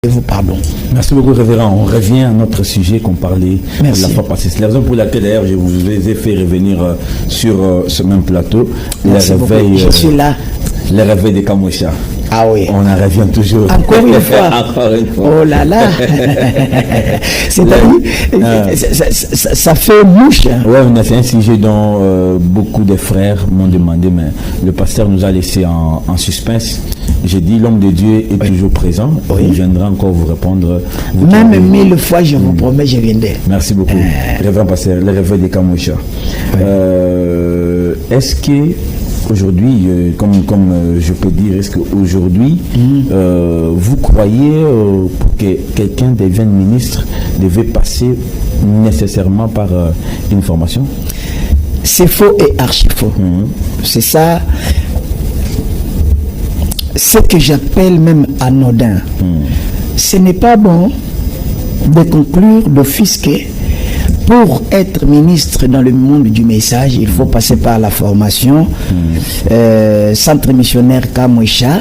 demandez-vous pardon. Merci beaucoup, révérend. On revient à notre sujet qu'on parlait la fois passée. C'est la raison pour laquelle, d'ailleurs, je vous ai fait revenir sur ce même plateau. Merci beaucoup. Je suis là. Les réveils des Kamoucha. Ah oui. On en revient toujours. Encore une fois. Encore une fois. Oh là là. C'est-à-dire, ça fait mouche. Oui, c'est un sujet dont beaucoup de frères m'ont demandé, mais le pasteur nous a laissé en suspense. J'ai dit, l'homme de Dieu est toujours présent. Oui. Il viendra encore vous répondre. Même 1000 fois, je vous promets, je viendrai. Merci beaucoup. Révérend pasteur, le réveil des Kamoucha. Oui. Est-ce que aujourd'hui, comme je peux dire, est-ce qu'aujourd'hui, vous croyez pour que quelqu'un devienne ministre, devait passer nécessairement par une formation? C'est faux et archi-faux. C'est ça, ce que j'appelle même anodin. Ce n'est pas bon de conclure d'office que pour être ministre dans le monde du message, il faut passer par la formation, centre missionnaire Kamoucha,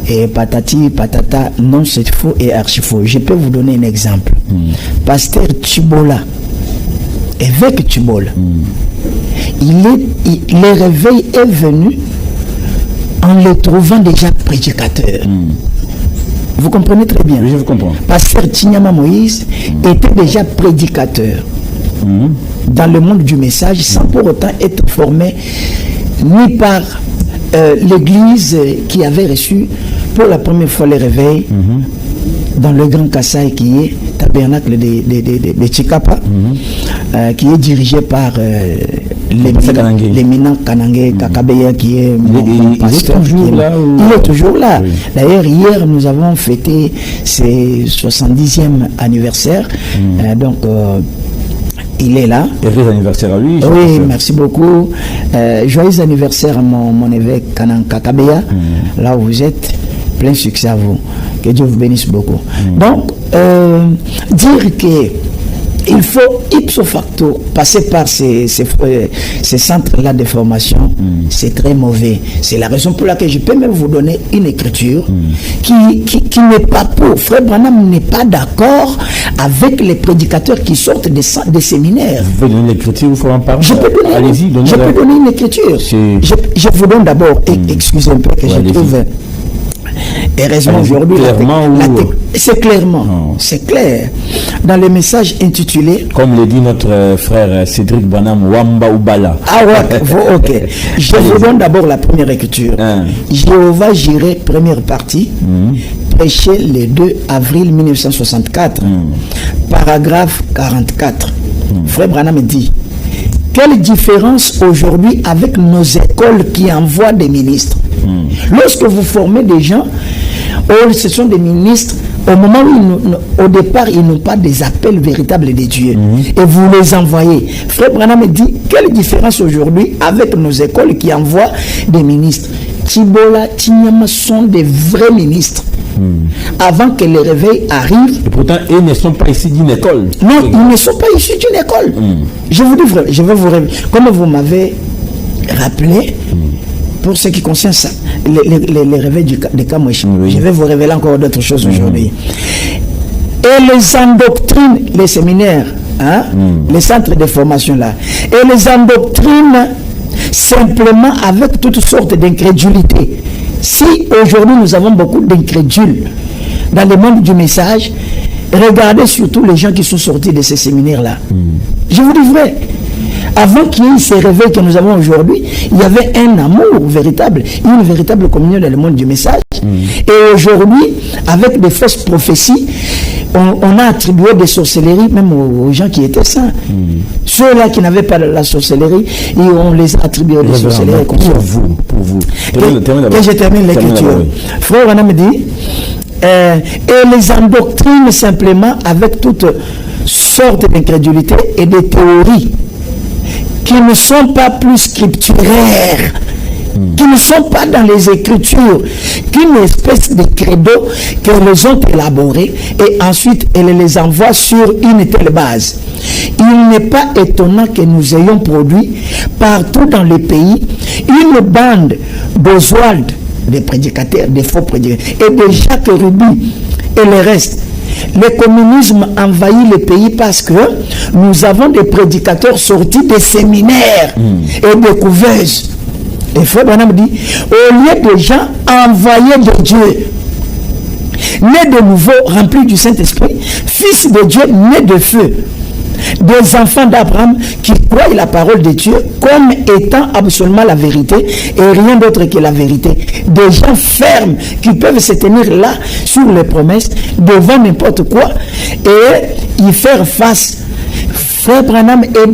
et patati, patata. Non, c'est faux et archi-faux. Je peux vous donner un exemple. Pasteur Tchibola, évêque Tchibola, le réveil est venu en le trouvant déjà prédicateur. Vous comprenez très bien. Oui, je vous comprends. Pasteur Tignama Moïse était déjà prédicateur dans le monde du message sans pour autant être formé ni par l'église qui avait reçu pour la première fois le réveil dans le Grand Kassai qui est tabernacle de Chikapa, qui est dirigé par l'éminent Kanangé Kakabeya qui est mon pasteur. Il est toujours là. Oui. D'ailleurs, hier, nous avons fêté ses 70e anniversaire. Donc, il est là. Heureux anniversaire à lui. Oui, merci beaucoup. Joyeux anniversaire à mon évêque Kanang Kakabeya. Là où vous êtes, plein succès à vous. Que Dieu vous bénisse beaucoup. Donc, dire que il faut ipso facto passer par ces centres-là de formation, c'est très mauvais. C'est la raison pour laquelle je peux même vous donner une écriture qui n'est pas pour. Frère Branham n'est pas d'accord avec les prédicateurs qui sortent des séminaires. Vous pouvez donner l'écriture, vous ferez en parler. Je peux donner une écriture. Je vous donne d'abord, excusez un peu que je trouve... Heureusement aujourd'hui, c'est clairement, c'est clair. Dans le message intitulé, comme le dit notre frère Cédric Branham, Wamba Ubala. Ah ouais, ok. Je vous donne d'abord la première écriture. Jéhovah Jireh, première partie, prêché le 2 avril 1964, paragraphe 44. Frère Branham dit: quelle différence aujourd'hui avec nos écoles qui envoient des ministres? Lorsque vous formez des gens, ce sont des ministres, au moment où au départ ils n'ont pas des appels véritables de Dieu, et vous les envoyez. Frère Branham dit, quelle différence aujourd'hui avec nos écoles qui envoient des ministres? Tibola, Tignama sont des vrais ministres. Avant que le réveil arrive. Et pourtant, ils ne sont pas issus d'une école. Non, ils ne sont pas issus d'une école. Je vous dis vrai, je vais vous révéler. Comme vous m'avez rappelé, pour ce qui concerne ça, les réveils des Kamoucha, je vais vous révéler encore d'autres choses aujourd'hui. Et les endoctrines, les séminaires, les centres de formation là, et les endoctrines simplement avec toutes sortes d'incrédulité. Si aujourd'hui nous avons beaucoup d'incrédules dans le monde du message, regardez surtout les gens qui sont sortis de ces séminaires-là. Je vous dis vrai, avant qu'il y ait ces réveils que nous avons aujourd'hui, il y avait un amour véritable, une véritable communion dans le monde du message. Et aujourd'hui, avec des fausses prophéties, on a attribué des sorcelleries même aux gens qui étaient saints. Ceux-là qui n'avaient pas la sorcellerie, et on les a attribués des sorcelleries. Pour vous. Que je termine l'écriture. Frère Branham me dit, et les endoctrines simplement avec toutes sortes d'incrédulité et de théories qui ne sont pas plus scripturaires, qui ne sont pas dans les Écritures, qu'une espèce de credo qu'elles les ont élaboré et ensuite elles les envoient sur une telle base. Il n'est pas étonnant que nous ayons produit partout dans le pays une bande d'Oswald, des prédicateurs, des faux prédicateurs, et de Jacques Ruby, et le reste. Le communisme envahit le pays parce que nous avons des prédicateurs sortis des séminaires et des couveuses. Et Frère Branham dit, au lieu de gens envoyés de Dieu, nés de nouveau, remplis du Saint-Esprit, fils de Dieu, nés de feu, des enfants d'Abraham qui croient la parole de Dieu comme étant absolument la vérité et rien d'autre que la vérité. Des gens fermes qui peuvent se tenir là sur les promesses devant n'importe quoi et y faire face. Frère Branham est